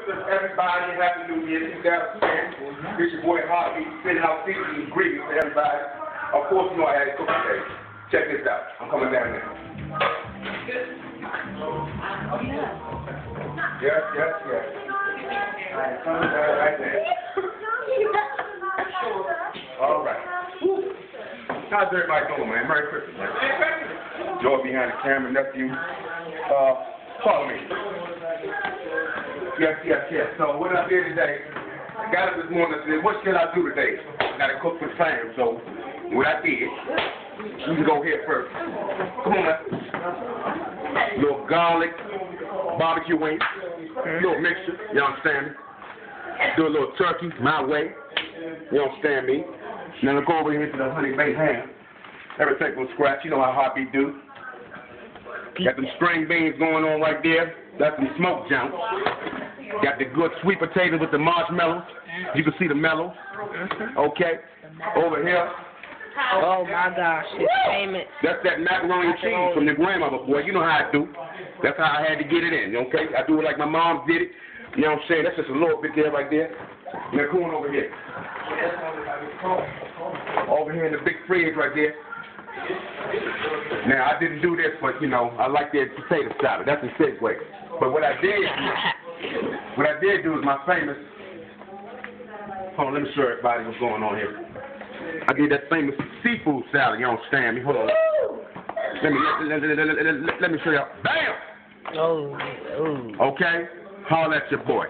Christmas, everybody. Happy New Year, 2010. This your boy Heartbeat, sending out seasons and greetings to everybody. Of course, you know I had a cookie today. Check this out. I'm coming down there. Yes. Alright, coming down right there. All right. How's everybody doing, man? Merry Christmas, man. Joy behind the camera, nephew. Follow me. Yes. So what I did today, I got up this morning and said, what should I do today? I got to cook for the fam. So what I did, you can go here first. Come on, man. Little garlic, barbecue wings, little mixture, you understand me? Do a little turkey, my way, you understand me? And then I'll go over here to the honey baked ham. Everything from scratch, you know how Heartbeat do. Got them string beans going on right there. Got some smoked junk. Got the good sweet potatoes with the marshmallows. You can see the mellows. Okay. Over here. Oh my gosh, it's famous. That's that macaroni and cheese from the grandmother, boy. You know how I do. That's how I had to get it in, okay? I do it like my mom did it. You know what I'm saying? That's just a little bit there right there. Now come on over here. Over here in the big fridge right there. Now, I didn't do this, but, you know, I like that potato salad. That's a segue. But what I did do is my famous... Hold on, let me show everybody what's going on here. I did that famous seafood salad, you understand me? Hold on. Let me show you. Bam! Oh. Okay? Holler at your boy.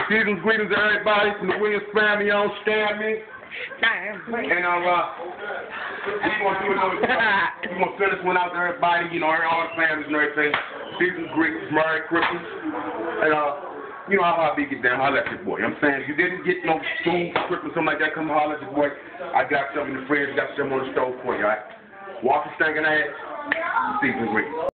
Season's greetings to everybody from the Williams family, you understand me? And we gonna do another we gonna send this one out to everybody, you know, all the families and everything. Season's greetings, Merry Christmas. And you know how Heartbeat get down, holler at your boy. You know what I'm saying? If you didn't get no food, Christmas, something like that, come holler at your boy. I got something in the fridge, got something on the stove for you, alright? Walk your stinking ass. Season's greetings.